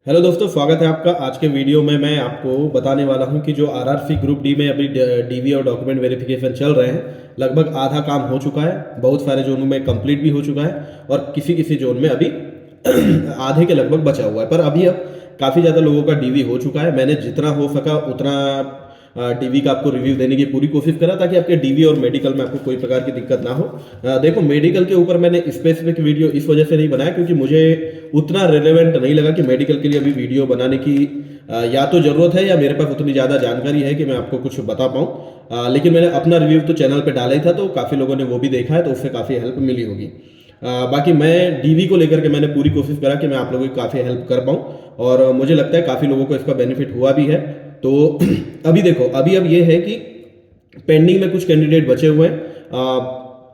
Hello दोस्तों, स्वागत है आपका। आज के वीडियो में मैं आपको बताने वाला हूं कि जो आरआरसी ग्रुप डी में अभी डीवी और डॉक्यूमेंट वेरिफिकेशन चल रहे हैं, लगभग आधा काम हो चुका है। बहुत सारे जोनों में कंप्लीट भी हो चुका है और किसी किसी जोन में अभी आधे के लगभग बचा हुआ है। पर अभी अब काफ़ी ज़्यादा लोगों का डीवी हो चुका है। मैंने जितना हो सका उतना डीवी का आपको रिव्यू देने की पूरी कोशिश करा ताकि आपके डीवी और मेडिकल में आपको कोई प्रकार की दिक्कत ना हो। देखो, मेडिकल के ऊपर मैंने स्पेसिफिक वीडियो इस वजह से नहीं बनाया क्योंकि मुझे उतना रिलेवेंट नहीं लगा कि मेडिकल के लिए अभी वीडियो बनाने की या तो ज़रूरत है या मेरे पास उतनी ज़्यादा जानकारी है कि मैं आपको कुछ बता पाऊँ। लेकिन मैंने अपना रिव्यू तो चैनल पे डाला ही था, तो काफ़ी लोगों ने वो भी देखा है, तो उससे काफ़ी हेल्प मिली होगी। बाकी मैं डीवी को लेकर के मैंने पूरी कोशिश करा कि मैं आप लोगों की काफ़ी हेल्प कर पाऊँ और मुझे लगता है काफ़ी लोगों को इसका बेनिफिट हुआ भी है। तो अभी देखो, अभी अब ये है कि पेंडिंग में कुछ कैंडिडेट बचे हुए हैं।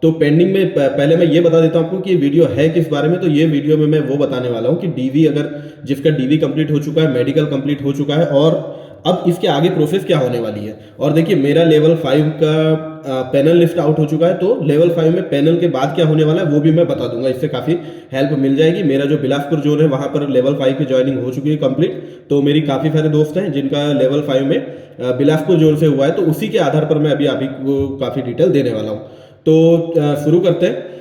तो पेंडिंग में पहले मैं ये बता देता हूँ आपको कि ये वीडियो है किस बारे में। तो ये वीडियो में मैं वो बताने वाला हूँ कि डीवी, अगर जिसका डीवी कंप्लीट हो चुका है, मेडिकल कंप्लीट हो चुका है और अब इसके आगे प्रोसेस क्या होने वाली है। और देखिए, मेरा लेवल 5 का पैनल लिस्ट आउट हो चुका है, तो लेवल 5 में पैनल के बाद क्या होने वाला है वो भी मैं बता दूंगा। इससे काफ़ी हेल्प मिल जाएगी। मेरा जो बिलासपुर जोन है वहाँ पर लेवल 5 की ज्वाइनिंग हो चुकी है कंप्लीट। तो मेरी काफ़ी सारे दोस्त हैं जिनका लेवल 5 में बिलासपुर जोन से हुआ है, तो उसी के आधार पर मैं अभी आप को काफ़ी डिटेल देने वाला हूँ। तो शुरू करते हैं।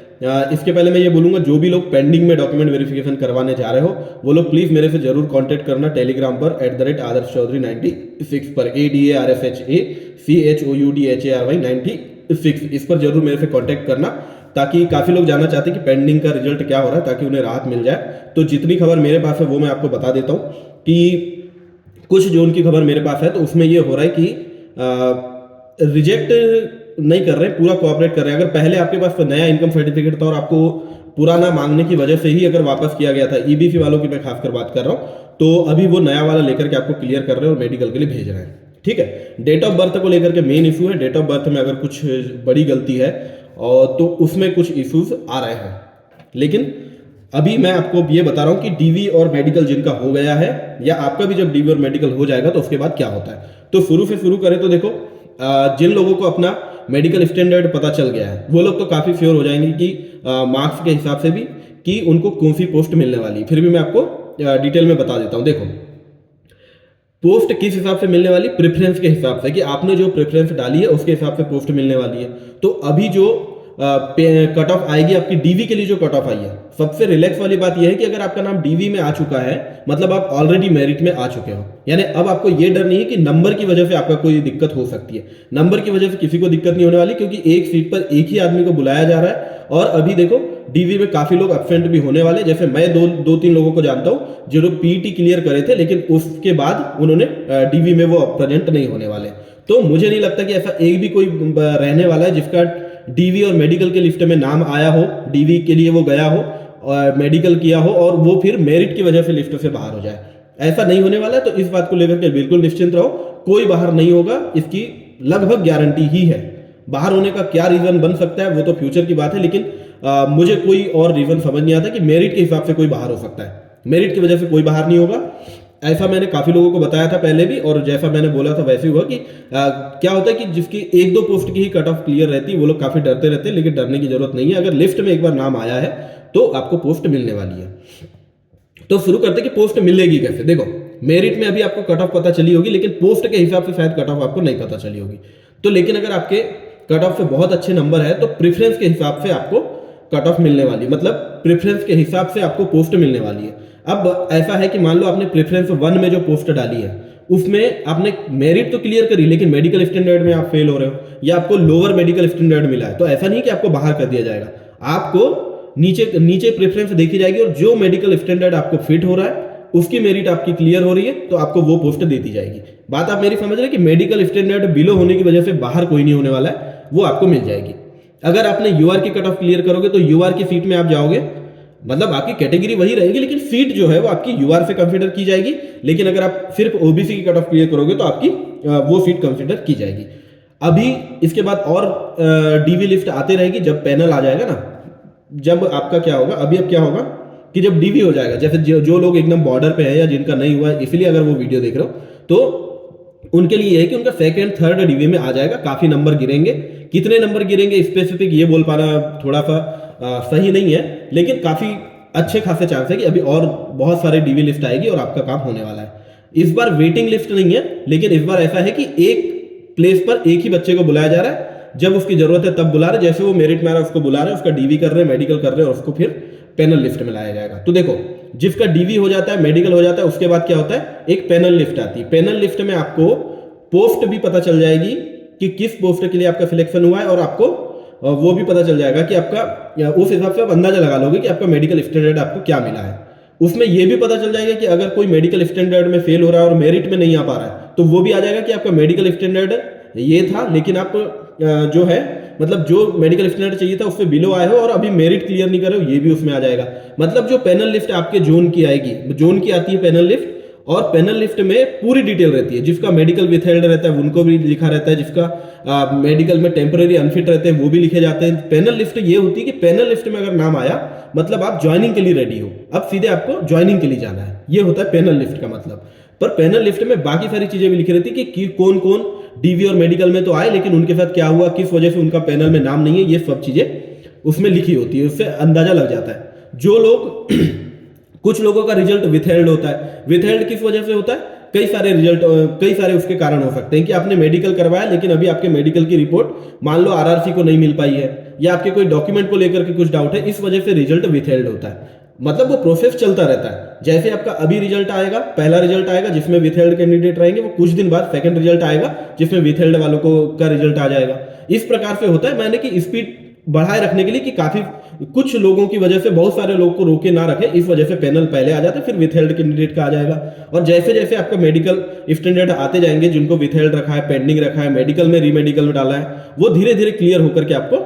इसके पहले मैं ये बोलूँगा, जो भी लोग पेंडिंग में डॉक्यूमेंट वेरिफिकेशन करवाने जा रहे हो वो लोग प्लीज़ मेरे से जरूर कांटेक्ट करना टेलीग्राम पर @आदर्श चौधरी96 पर ADARSHACHOUDHARY96। इस पर जरूर मेरे से कांटेक्ट करना, ताकि काफ़ी लोग जानना चाहते हैं कि पेंडिंग का रिजल्ट क्या हो रहा है, ताकि उन्हें राहत मिल जाए। तो जितनी खबर मेरे पास है वो मैं आपको बता देता हूँ कि कुछ जोन की खबर मेरे पास है, तो उसमें ये हो रहा है कि रिजेक्ट नहीं कर रहे हैं, पूरा कोऑपरेट कर रहे हैं। अगर पहले आपके पास नया इनकम सर्टिफिकेट था और आपको पुराना मांगने की वजह से ही अगर वापस किया गया था, ईबीसी वालों की मैं खासकर बात कर रहा हूं, तो अभी वो नया वाला लेकर के आपको क्लियर कर रहे हैं और मेडिकल के लिए भेज रहे हैं। ठीक है। डेट ऑफ बर्थ को लेकर के मेन इशू है। डेट ऑफ बर्थ में अगर कुछ बड़ी गलती है और तो उसमें कुछ इश्यूज आ रहे हैं। लेकिन अभी मैं आपको ये बता रहा हूं कि डीवी और मेडिकल जिनका हो गया है, या आपका भी जब डीवी और मेडिकल हो जाएगा तो उसके बाद क्या होता है। तो शुरू से शुरू करें तो देखो, जिन लोगों को अपना मेडिकल स्टैंडर्ड पता चल गया है वो लोग तो काफ़ी श्योर हो जाएंगे कि मार्क्स के हिसाब से भी कि उनको कौन सी पोस्ट मिलने वाली है। फिर भी मैं आपको डिटेल में बता देता हूँ। देखो, पोस्ट किस हिसाब से मिलने वाली, प्रेफरेंस के हिसाब से, कि आपने जो प्रेफरेंस डाली है उसके हिसाब से पोस्ट मिलने वाली है। तो अभी जो कट ऑफ आएगी आपकी डीवी के लिए, जो कट ऑफ आई है, सबसे रिलैक्स वाली बात यह है कि अगर आपका नाम डीवी में आ चुका है मतलब आप ऑलरेडी मेरिट में आ चुके हो, यानी अब आपको यह डर नहीं है कि नंबर की वजह से आपका कोई दिक्कत हो सकती है। नंबर की वजह से किसी को दिक्कत नहीं होने वाली, क्योंकि एक सीट पर एक ही आदमी को बुलाया जा रहा है। और अभी देखो, डीवी में काफी लोग एब्सेंट भी होने वाले, जैसे मैं दो तीन लोगों को जानता हूं जो लोग पीईटी क्लियर करे थे लेकिन उसके बाद उन्होंने डीवी में वो प्रेजेंट नहीं होने वाले। तो मुझे नहीं लगता कि ऐसा एक भी कोई रहने वाला है जिसका डीवी और मेडिकल के लिस्ट में नाम आया हो, डीवी के लिए वो गया हो और मेडिकल किया हो और वो फिर मेरिट की वजह से लिस्ट से बाहर हो जाए। ऐसा नहीं होने वाला है। तो इस बात को लेकर के बिल्कुल निश्चिंत रहो, कोई बाहर नहीं होगा, इसकी लगभग गारंटी ही है। बाहर होने का क्या रीजन बन सकता है वो तो फ्यूचर की बात है, लेकिन मुझे कोई और रीजन समझ नहीं आता कि मेरिट के हिसाब से कोई बाहर हो सकता है। मेरिट की वजह से कोई बाहर नहीं होगा। ऐसा मैंने काफी लोगों को बताया था पहले भी, और जैसा मैंने बोला था वैसे हुआ कि क्या होता है कि जिसकी एक दो पोस्ट की ही कट ऑफ क्लियर रहती है वो लोग काफी डरते रहते हैं, लेकिन डरने की जरूरत नहीं है। अगर लिस्ट में एक बार नाम आया है तो आपको पोस्ट मिलने वाली है। तो शुरू करते हैं कि पोस्ट मिलेगी कैसे। देखो, मेरिट में अभी आपको कट ऑफ पता चली होगी, लेकिन पोस्ट के हिसाब से शायद कट ऑफ आपको नहीं पता चली होगी। तो लेकिन अगर आपके कट ऑफ से बहुत अच्छे नंबर है तो प्रेफरेंस के हिसाब से आपको कट ऑफ मिलने वाली, मतलब प्रेफरेंस के हिसाब से आपको पोस्ट मिलने वाली है। अब ऐसा है कि मान लो आपने प्रेफरेंस 1 में जो पोस्ट डाली है उसमें आपने मेरिट तो क्लियर करी, लेकिन मेडिकल स्टैंडर्ड में आप फेल हो रहे हो या आपको लोअर मेडिकल स्टैंडर्ड मिला है, तो ऐसा नहीं कि आपको बाहर कर दिया जाएगा। आपको नीचे नीचे प्रेफरेंस देखी जाएगी और जो मेडिकल स्टैंडर्ड आपको फिट हो रहा है उसकी मेरिट आपकी क्लियर हो रही है तो आपको वो पोस्ट दे दी जाएगी। बात आप मेरी समझ रहे हैं कि मेडिकल स्टैंडर्ड बिलो होने की वजह से बाहर कोई नहीं होने वाला है, वो आपको मिल जाएगी। अगर आपने यूआर की कट ऑफ क्लियर करोगे तो यूआर की सीट में आप जाओगे, मतलब आपकी कैटेगरी वही रहेगी लेकिन सीट जो है वो आपकी यूआर से कंसीडर की जाएगी। लेकिन अगर आप सिर्फ ओबीसी की कट ऑफ क्लियर करोगे तो आपकी वो सीट कंसीडर की जाएगी। अभी इसके बाद और डीवी लिस्ट आते रहेगी जब पैनल आ जाएगा ना, जब आपका क्या होगा, अभी अब क्या होगा कि जब डीवी हो जाएगा, जैसे जो लोग एकदम बॉर्डर पे है या जिनका नहीं हुआ है, इसलिए अगर वो वीडियो देख रहे हो तो उनके लिए है कि उनका सेकंड थर्ड डीवी में आ जाएगा, काफी नंबर गिरेंगे। कितने नंबर गिरेंगे स्पेसिफिक ये बोल पाना थोड़ा सा सही नहीं है, लेकिन काफी अच्छे खासे चांस है कि अभी और बहुत सारे डीवी लिस्ट आएगी और आपका काम होने वाला है। इस बार वेटिंग लिस्ट नहीं है, लेकिन इस बार ऐसा है कि एक प्लेस पर एक ही बच्चे को बुलाया जा रहा है, जब उसकी जरूरत है तब बुला रहे, जैसे वो मेरिट में आ रहा है उसको बुला रहे हैं, उसका डीवी कर रहे हैं, मेडिकल कर रहे हैं और उसको फिर पैनल लिस्ट में लाया जाएगा। तो देखो, जिसका डीवी हो जाता है, मेडिकल हो जाता है, उसके बाद क्या होता है, एक पैनल लिस्ट आती है। पैनल लिस्ट में आपको पोस्ट भी पता चल जाएगी कि किस पोस्ट के लिए आपका सिलेक्शन हुआ है, और आपको वो भी पता चल जाएगा कि आपका, उस हिसाब से आप अंदाजा लगा लोगे कि आपका मेडिकल स्टैंडर्ड आपको क्या मिला है। उसमें यह भी पता चल जाएगा कि अगर कोई मेडिकल स्टैंडर्ड में फेल हो रहा है और मेरिट में नहीं आ पा रहा है, तो वो भी आ जाएगा कि आपका मेडिकल स्टैंडर्ड ये था, लेकिन आप जो है मतलब जो मेडिकल स्टैंडर्ड चाहिए था उससे बिलो आए हो और अभी मेरिट क्लियर नहीं कर रहे हो, ये भी उसमें आ जाएगा। मतलब जो पैनल लिस्ट आपके जोन की आएगी, जोन की आती है पैनल लिस्ट, और पैनल लिस्ट में पूरी डिटेल रहती है। जिसका मेडिकल विथहेल्ड रहता है उनको भी लिखा रहता है, जिसका मेडिकल में टेम्पररी अनफिट रहते हैं वो भी लिखे जाते हैं। पैनल लिस्ट ये होती है कि पैनल लिस्ट में अगर नाम आया मतलब आप ज्वाइनिंग के लिए रेडी हो, अब सीधे आपको ज्वाइनिंग के लिए जाना है, ये होता है पैनल लिस्ट का मतलब। पर पैनल लिस्ट में बाकी सारी चीजें भी लिखी रहती है कि कौन कौन डीवी और मेडिकल में तो आए, लेकिन उनके साथ क्या हुआ, किस वजह से उनका पैनल में नाम नहीं है, ये सब चीजें उसमें लिखी होती है। उससे अंदाजा लग जाता है। जो लोग कुछ लोगों का रिजल्ट विथहेल्ड होता है, विथहेल्ड किस वजह से होता है, कई सारे उसके कारण हो सकते हैं कि आपने मेडिकल करवाया लेकिन अभी आपके मेडिकल की रिपोर्ट मान लो आरआरसी को नहीं मिल पाई है, या आपके कोई डॉक्यूमेंट को लेकर के कुछ डाउट है, इस वजह से रिजल्ट विथहेल्ड होता है। मतलब वो प्रोसेस चलता रहता है। जैसे आपका अभी रिजल्ट आएगा, पहला रिजल्ट आएगा जिसमें विथहेल्ड कैंडिडेट रहेंगे, वो कुछ दिन बाद सेकंड रिजल्ट आएगा जिसमें विथहेल्ड वालों को का रिजल्ट आ जाएगा। इस प्रकार से होता है। मैंने कि स्पीड बढ़ाए रखने के लिए कि काफी कुछ लोगों की वजह से बहुत सारे लोग को रोके ना रखे, इस वजह से पैनल पहले आ जाता है, फिर विथहेल्ड कैंडिडेट का आ जाएगा। और जैसे जैसे आपका मेडिकल स्टैंडर्ड आते जाएंगे, जिनको विथहेल्ड रखा है, पेंडिंग रखा है, मेडिकल में रीमेडिकल में डाला है, वो धीरे धीरे क्लियर होकर के आपको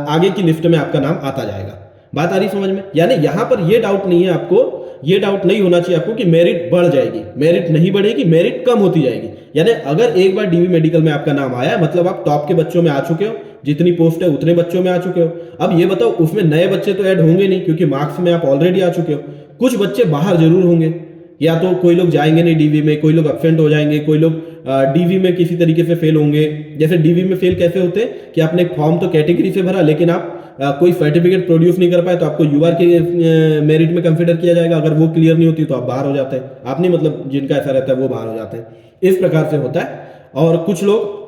आगे की लिस्ट में आपका नाम आता जाएगा। बात आ रही समझ में? यानी यहां पर ये डाउट नहीं है आपको, ये डाउट नहीं होना चाहिए आपको कि मेरिट बढ़ जाएगी, मेरिट नहीं बढ़ेगी, मेरिट कम होती जाएगी। यानी अगर एक बार डीवी मेडिकल में आपका नाम आया मतलब आप टॉप के बच्चों में आ चुके हो, जितनी पोस्ट है उतने बच्चों में आ चुके हो। अब ये बताओ उसमें नए बच्चे तो ऐड होंगे नहीं, क्योंकि मार्क्स में आप ऑलरेडी आ चुके हो। कुछ बच्चे बाहर जरूर होंगे, या तो कोई लोग जाएंगे नहीं डीवी में, कोई लोग एब्सेंट हो जाएंगे, कोई लोग डीवी में किसी तरीके से फेल होंगे। जैसे डीवी में फेल कैसे होते हैं कि आपने फॉर्म तो कैटेगरी से भरा, लेकिन आप कोई सर्टिफिकेट प्रोड्यूस नहीं कर पाए, तो आपको यूआर के मेरिट में कंसिडर किया जाएगा। अगर वो क्लियर नहीं होती तो आप बाहर हो जाते हैं। आप नहीं, मतलब जिनका ऐसा रहता है वो बाहर हो जाते हैं। इस प्रकार से होता है। और कुछ लोग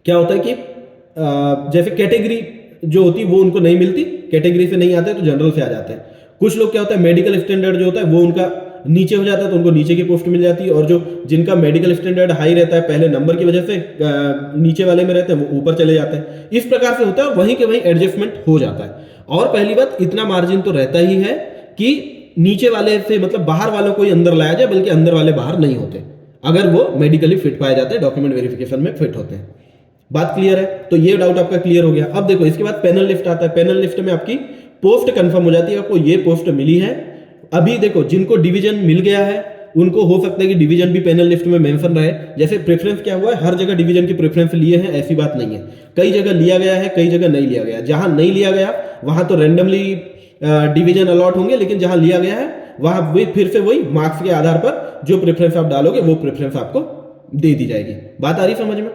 क्या होता है कि जैसे कैटेगरी जो होती है वो उनको नहीं मिलती, कैटेगरी से नहीं आते तो जनरल से आ जाते हैं। कुछ लोग क्या होता है, मेडिकल स्टैंडर्ड जो होता है वो उनका नीचे हो जाता है तो उनको नीचे की पोस्ट मिल जाती है, और जो जिनका मेडिकल स्टैंडर्ड हाई रहता है पहले नंबर की वजह से नीचे वाले में रहते हैं वो ऊपर चले जाते हैं। इस प्रकार से होता है, वहीं के वहीं एडजस्टमेंट हो जाता है। और पहली बात, इतना मार्जिन तो रहता ही है कि नीचे वाले से मतलब बाहर वालों को ही अंदर लाया जाए, बल्कि अंदर वाले बाहर नहीं होते अगर वो मेडिकली फिट पाए जाते हैं, डॉक्यूमेंट वेरिफिकेशन में फिट होते हैं। बात क्लियर है? तो ये डाउट आपका क्लियर हो गया। अब देखो इसके बाद पैनल लिस्ट आता है। पैनल लिस्ट में आपकी पोस्ट कंफर्म हो जाती है, आपको ये पोस्ट मिली है। अभी देखो जिनको डिवीजन मिल गया है उनको हो सकता है कि डिवीजन भी पैनल लिस्ट में मेंशन रहे। जैसे प्रेफरेंस क्या हुआ है, हर जगह डिवीजन की प्रेफरेंस लिए हैं ऐसी बात नहीं है। कई जगह लिया गया है, कई जगह नहीं लिया गया। जहां नहीं लिया गया वहां तो रैंडमली डिवीजन अलॉट होंगे, लेकिन जहां लिया गया है वहां फिर से वही मार्क्स के आधार पर जो प्रेफरेंस आप डालोगे वो प्रेफरेंस आपको दे दी जाएगी। बात आ रही समझ में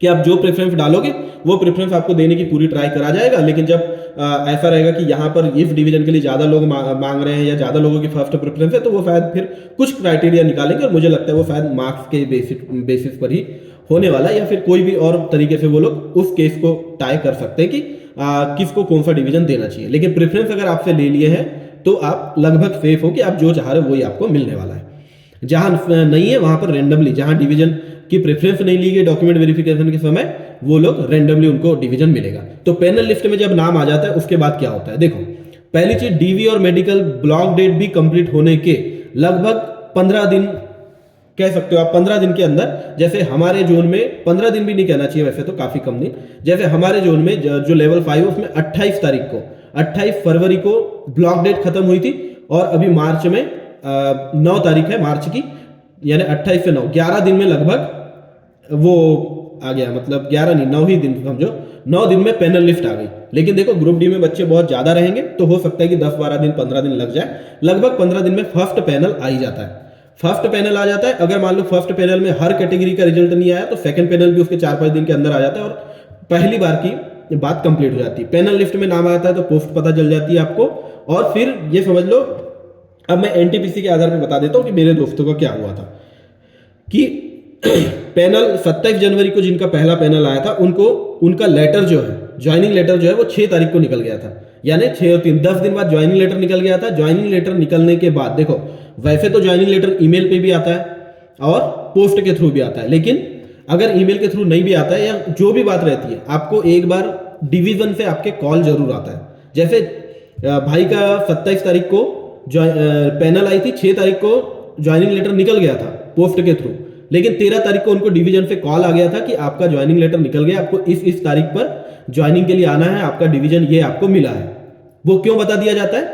कि आप जो प्रेफरेंस डालोगे वो प्रेफरेंस आपको देने की पूरी ट्राई करा जाएगा। लेकिन जब ऐसा रहेगा कि यहाँ पर इस डिवीजन के लिए ज्यादा लोग मांग रहे हैं या ज्यादा लोगों की फर्स्ट प्रेफरेंस है, तो वो शायद फिर कुछ क्राइटेरिया निकालेंगे, और मुझे लगता है वो शायद मार्क्स के बेसिस पर ही होने वाला है, या फिर कोई भी और तरीके से वो लोग उस केस को टाई कर सकते हैं कि किसको कौन सा डिवीजन देना चाहिए। लेकिन प्रेफरेंस अगर आपसे ले लिए हैं तो आप लगभग सेफ हो कि आप जो चाह रहे हो वही आपको मिलने वाला है। जहां नहीं है वहां पर रेंडमली, जहां डिवीजन की प्रेफरेंस नहीं ली गई डॉक्यूमेंट वेरिफिकेशन के समय, वो लोग रेंडमली उनको डिवीजन मिलेगा। तो पैनल लिस्ट में जब नाम आ जाता है उसके बाद क्या होता है, देखो पहली चीज, डीवी और मेडिकल ब्लॉक डेट भी कंप्लीट होने के लगभग 15 दिन कह सकते हो आप, 15 दिन के अंदर, जैसे हमारे जोन में 15 दिन भी नहीं कहना चाहिए वैसे तो, काफी कम दिन, जैसे हमारे जोन में जो लेवल 5 उसमें 28 फरवरी को ब्लॉक डेट खत्म हुई थी, और अभी मार्च में 9 तारीख है मार्च की, यानी 28 से 9 11 दिन में लगभग वो आ गया, मतलब 11 नहीं 9 ही दिन समझो, 9 दिन में पैनल लिस्ट आ गई। लेकिन देखो ग्रुप डी में बच्चे बहुत ज्यादा रहेंगे तो हो सकता है कि 10-12 दिन 15 दिन लग जाए। लगभग 15 दिन में फर्स्ट पैनल आ ही जाता है। फर्स्ट पैनल आ जाता है। अगर मान लो फर्स्ट पैनल में हर कैटेगरी का रिजल्ट नहीं आया तो सेकंड पैनल भी उसके 4-5 दिन के अंदर आ जाता है, और पहली बार की बात कंप्लीट हो जाती है। पैनल लिस्ट में नाम आता है तो पोस्ट पता चल जाती है आपको, और फिर ये समझ लो, अब मैं एनटीपीसी के आधार पर बता देता हूँ कि मेरे दोस्तों का क्या हुआ था कि पैनल 27 जनवरी को जिनका पहला पैनल आया था उनको उनका लेटर जो है, ज्वाइनिंग लेटर जो है वो 6 तारीख को निकल गया था। यानी 6 और 3 10 दिन बाद ज्वाइनिंग लेटर निकल गया था। ज्वाइनिंग लेटर निकलने के बाद देखो, वैसे तो ज्वाइनिंग लेटर ईमेल पे भी आता है और पोस्ट के थ्रू भी आता है, लेकिन अगर ईमेल के थ्रू नहीं भी आता है या जो भी बात रहती है, आपको एक बार डिवीजन से आपके कॉल जरूर आता है। जैसे भाई का 27 तारीख को पैनल आई थी, 6 तारीख को ज्वाइनिंग लेटर निकल गया था पोस्ट के थ्रू, लेकिन 13 तारीख को उनको डिवीजन से कॉल आ गया था कि आपका ज्वाइनिंग लेटर निकल गया, आपको इस तारीख पर ज्वाइनिंग के लिए आना है, आपका डिवीजन ये आपको मिला है। वो क्यों बता दिया जाता है?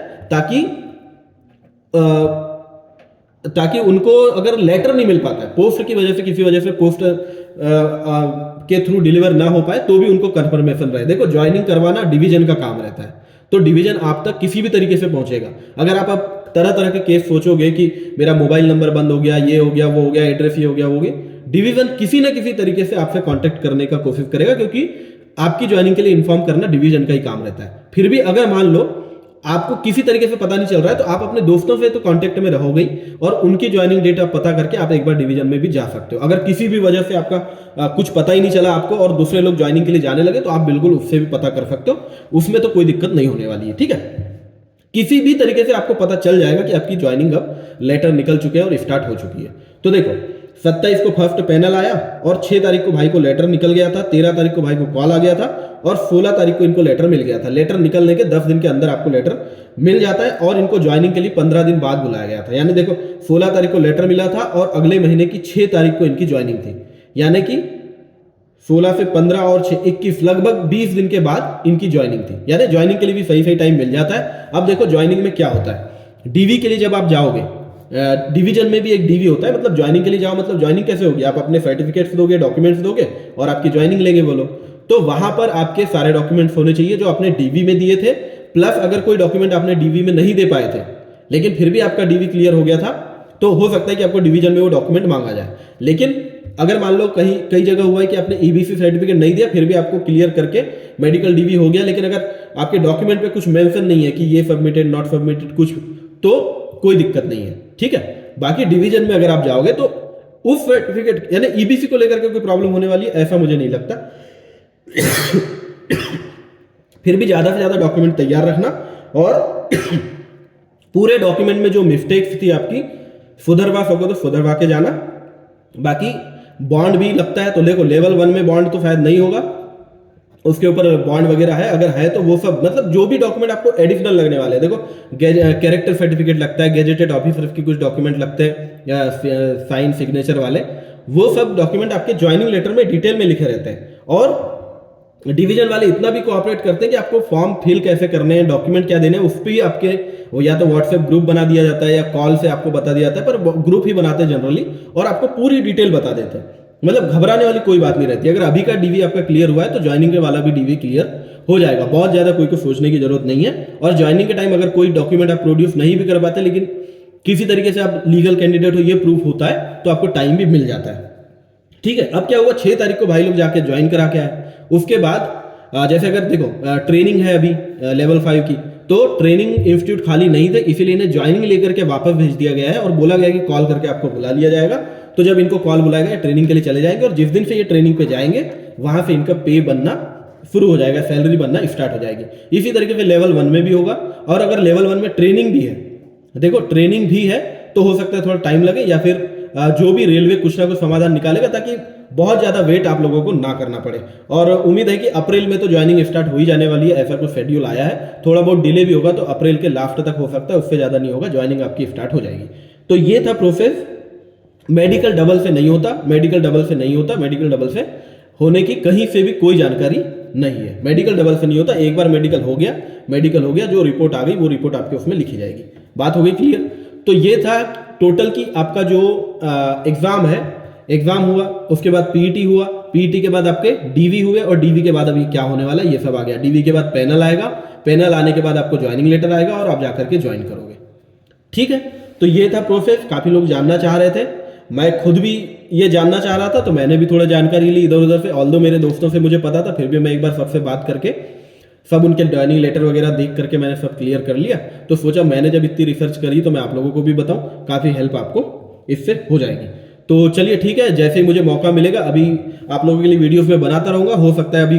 ताकि उनको अगर लेटर नहीं मिल पाता है पोस्ट की वजह से, किसी वजह से पोस्ट के थ्रू डिलीवर ना हो पाए, तो भी उनको कंफर्मेशन रहे। देखो, ज्वाइनिंग करवाना डिवीजन का काम रहता है, तो डिवीजन आप तक किसी भी तरीके से पहुंचेगा। अगर आप तरह तरह के केस सोचोगे कि मेरा मोबाइल नंबर बंद हो गया, ये हो गया, वो हो गया, एड्रेस ये हो गया, वो हो गया, डिवीजन किसी ना किसी तरीके से आपसे कांटेक्ट करने का कोशिश करेगा, क्योंकि आपकी ज्वाइनिंग के लिए इन्फॉर्म करना डिवीजन का ही काम रहता है। फिर भी अगर मान लो आपको किसी तरीके से पता नहीं चल रहा है, तो आप अपने दोस्तों से तो कांटेक्ट में रहोगे और उनकी ज्वाइनिंग डेट आप पता करके आप एक बार डिवीजन में भी जा सकते हो। अगर किसी भी वजह से आपका कुछ पता ही नहीं चला आपको और दूसरे लोग ज्वाइनिंग के लिए जाने लगे, तो आप बिल्कुल उससे भी पता कर सकते हो, उसमें तो कोई दिक्कत नहीं होने वाली है। ठीक है, किसी भी तरीके से आपको पता चल जाएगा कि आपकी ज्वाइनिंग अब लेटर निकल चुके हैं और स्टार्ट हो चुकी है। तो देखो, 27 को फर्स्ट पैनल आया और 6 तारीख को भाई को लेटर निकल गया था, 13 तारीख को भाई को कॉल आ गया था और 16 तारीख को इनको लेटर मिल गया था। लेटर निकलने के 10 दिन के अंदर आपको लेटर मिल जाता है और इनको ज्वाइनिंग के लिए 15 दिन बाद बुलाया गया था। यानी देखो, 16 तारीख को लेटर मिला था और अगले महीने की 6 तारीख को इनकी ज्वाइनिंग थी, यानी कि 16 से 15 और 6 21 लगभग 20 दिन के बाद इनकी ज्वाइनिंग थी। यानी ज्वाइनिंग के लिए भी सही टाइम मिल जाता है। अब देखो, ज्वाइनिंग में क्या होता है, डीवी के लिए जब आप जाओगे, डिवीजन में भी एक डीवी होता है, मतलब ज्वाइनिंग के लिए जाओ, मतलब ज्वाइनिंग कैसे होगी, आप अपने सर्टिफिकेट्स दोगे, डॉक्यूमेंट्स दोगे और आपकी ज्वाइनिंग लेंगे वो लोग। तो वहां पर आपके सारे डॉक्यूमेंट्स होने चाहिए जो आपने डीवी में दिए थे, प्लस अगर कोई डॉक्यूमेंट आपने डीवी में नहीं दे पाए थे लेकिन फिर भी आपका डीवी क्लियर हो गया था, तो हो सकता है कि आपको डिवीजन में वो डॉक्यूमेंट मांगा जाए। लेकिन अगर मान लो कई जगह हुआ है कि आपने ईबीसी सर्टिफिकेट नहीं दिया, फिर भी आपको क्लियर करके मेडिकल डीवी हो गया, लेकिन अगर आपके डॉक्यूमेंट पे कुछ मेंशन नहीं है कि ये सबमिटेड, नॉट सबमिटेड कुछ, तो कोई दिक्कत नहीं है। ठीक है, बाकी डिवीजन में अगर आप जाओगे तो उस सर्टिफिकेट यानी ईबीसी को लेकर के कोई प्रॉब्लम होने वाली है ऐसा मुझे नहीं लगता। फिर भी ज्यादा से ज्यादा डॉक्यूमेंट तैयार रखना और पूरे डॉक्यूमेंट में जो मिस्टेक्स थी आपकी सुधरवा सको तो सुधरवा के जाना। बाकी बॉन्ड भी लगता है, तो देखो लेवल 1 में बॉन्ड तो शायद नहीं होगा, उसके ऊपर बॉन्ड वगैरह है, अगर है तो वो सब मतलब जो भी डॉक्यूमेंट आपको एडिशनल लगने वाले हैं। देखो, कैरेक्टर सर्टिफिकेट लगता है, गेजेटेड ऑफिसर के कुछ डॉक्यूमेंट लगते हैं या साइन सिग्नेचर वाले, वो सब डॉक्यूमेंट आपके ज्वाइनिंग लेटर में डिटेल में लिखे रहते हैं। और डिवीजन वाले इतना भी कोऑपरेट करते हैं कि आपको फॉर्म फिल कैसे करने हैं, डॉक्यूमेंट क्या देने हैं, उस पर ही आपके वो या तो व्हाट्सएप ग्रुप बना दिया जाता है या कॉल से आपको बता दिया जाता है, पर ग्रुप ही बनाते हैं जनरली और आपको पूरी डिटेल बता देते हैं। मतलब घबराने वाली कोई बात नहीं रहती। अगर अभी का डीवी आपका क्लियर हुआ है तो ज्वाइनिंग के वाला भी डीवी क्लियर हो जाएगा, बहुत ज्यादा कोई को सोचने की जरूरत नहीं है। और ज्वाइनिंग के टाइम अगर कोई डॉक्यूमेंट आप प्रोड्यूस नहीं भी कर पाते लेकिन किसी तरीके से आप लीगल कैंडिडेट हो ये प्रूफ होता है तो आपको टाइम भी मिल जाता है। ठीक है, अब क्या हुआ, 6 तारीख को भाई लोग जाके ज्वाइन करा के आए। उसके बाद जैसे अगर देखो ट्रेनिंग है अभी लेवल 5 की, तो ट्रेनिंग इंस्टीट्यूट खाली नहीं थे, इसीलिए इन्हें ज्वाइनिंग लेकर के वापस भेज दिया गया है और बोला गया कि कॉल करके आपको बुला लिया जाएगा। तो जब इनको कॉल बुलाएगा ट्रेनिंग के लिए चले जाएंगे और जिस दिन से ये ट्रेनिंग पे जाएंगे वहां से इनका पे बनना शुरू हो जाएगा, सैलरी बनना स्टार्ट हो जाएगी। इसी तरीके से लेवल 1 में भी होगा। और अगर लेवल 1 में ट्रेनिंग भी है, देखो ट्रेनिंग भी है तो हो सकता है थोड़ा टाइम लगे या फिर जो भी रेलवे कुछ ना कुछ समाधान निकालेगा ताकि बहुत ज्यादा वेट आप लोगों को ना करना पड़े। और उम्मीद है कि अप्रैल में तो ज्वाइनिंग स्टार्ट हो ही जाने वाली है, ऐसा कुछ शेड्यूल आया है। थोड़ा बहुत डिले भी होगा तो अप्रैल के लास्ट तक हो सकता है, उससे ज्यादा नहीं होगा, ज्वाइनिंग आपकी स्टार्ट हो जाएगी। तो ये था प्रोसेस। मेडिकल डबल से नहीं होता, मेडिकल डबल से नहीं होता, मेडिकल डबल से होने की कहीं से भी कोई जानकारी नहीं है। मेडिकल डबल से नहीं होता, एक बार मेडिकल हो गया, जो रिपोर्ट आ गई वो रिपोर्ट आपके उसमें लिखी जाएगी। बात हो गई क्लियर। तो ये था टोटल की आपका जो एग्जाम है, एग्जाम हुआ, उसके बाद पीईटी हुआ, पीईटी के बाद आपके डीवी हुए और डीवी के बाद अभी क्या होने वाला है ये सब आ गया। डीवी के बाद पैनल आएगा, पैनल आने के बाद आपको ज्वाइनिंग लेटर आएगा और आप जाकर के ज्वाइन करोगे। ठीक है, तो ये था प्रोसेस। काफी लोग जानना चाह रहे थे, मैं खुद भी ये जानना चाह रहा था, तो मैंने भी थोड़ा जानकारी ली इधर उधर से। ऑल्दो मेरे दोस्तों से मुझे पता था, फिर भी मैं एक बार सबसे बात करके सब उनके ज्वाइनिंग लेटर वगैरह देख करके मैंने सब क्लियर कर लिया। तो सोचा मैंने जब इतनी रिसर्च करी तो मैं आप लोगों को भी बताऊं, काफ़ी हेल्प आपको इससे हो जाएगी। तो चलिए ठीक है, जैसे ही मुझे मौका मिलेगा अभी आप लोगों के लिए वीडियोस में बनाता रहूंगा। हो सकता है अभी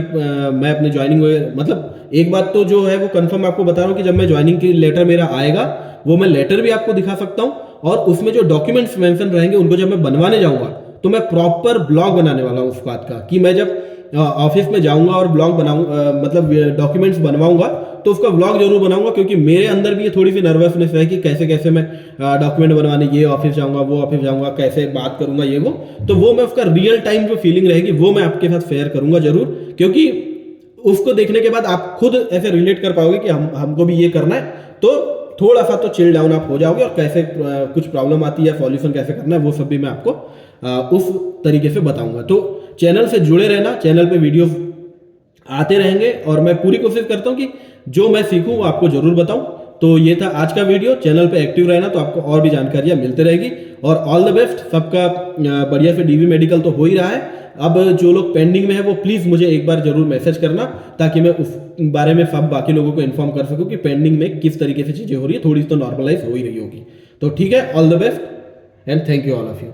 मैं अपने ज्वाइनिंग मतलब एक बात तो जो है वो कंफर्म आपको बता रहा हूँ कि जब मैं ज्वाइनिंग की लेटर मेरा आएगा वो मैं लेटर भी आपको दिखा सकता हूँ, और उसमें जो डॉक्यूमेंट्स मेंशन रहेंगे उनको जब मैं बनवाने जाऊंगा तो मैं प्रॉपर ब्लॉग बनाने वाला हूँ उस बात का, कि मैं जब ऑफिस में जाऊंगा और ब्लॉग बनाऊंगा मतलब डॉक्यूमेंट्स बनवाऊंगा तो उसका ब्लॉग जरूर बनाऊंगा, क्योंकि मेरे अंदर भी ये थोड़ी सी नर्वसनेस है कि कैसे कैसे मैं डॉक्यूमेंट बनवाने ये ऑफिस जाऊंगा वो ऑफिस जाऊंगा, कैसे बात करूंगा ये वो। तो वो मैं उसका रियल टाइम जो फीलिंग रहेगी वो मैं आपके साथ शेयर करूंगा जरूर, क्योंकि उसको देखने के बाद आप खुद ऐसे रिलेट कर पाओगे कि हमको भी ये करना है। तो थोड़ा सा तो चिल डाउन आप हो जाओगे, और कैसे कुछ प्रॉब्लम आती है सॉल्यूशन कैसे करना है वो सब भी मैं आपको उस तरीके से बताऊंगा। तो चैनल से जुड़े रहना, चैनल पे वीडियो आते रहेंगे और मैं पूरी कोशिश करता हूं कि जो मैं सीखूं वो आपको जरूर बताऊं। तो ये था आज का वीडियो, चैनल पे एक्टिव रहना तो आपको और भी जानकारियां मिलते रहेगी। और ऑल द बेस्ट, सबका बढ़िया से डीवी मेडिकल तो हो ही रहा है। अब जो लोग पेंडिंग में है वो प्लीज मुझे एक बार जरूर मैसेज करना, ताकि मैं उस बारे में सब बाकी लोगों को इन्फॉर्म कर सकूं कि पेंडिंग में किस तरीके से चीजें हो रही है, थोड़ी तो नॉर्मलाइज हो ही रही होगी। तो ठीक है, all the best and thank you all of you.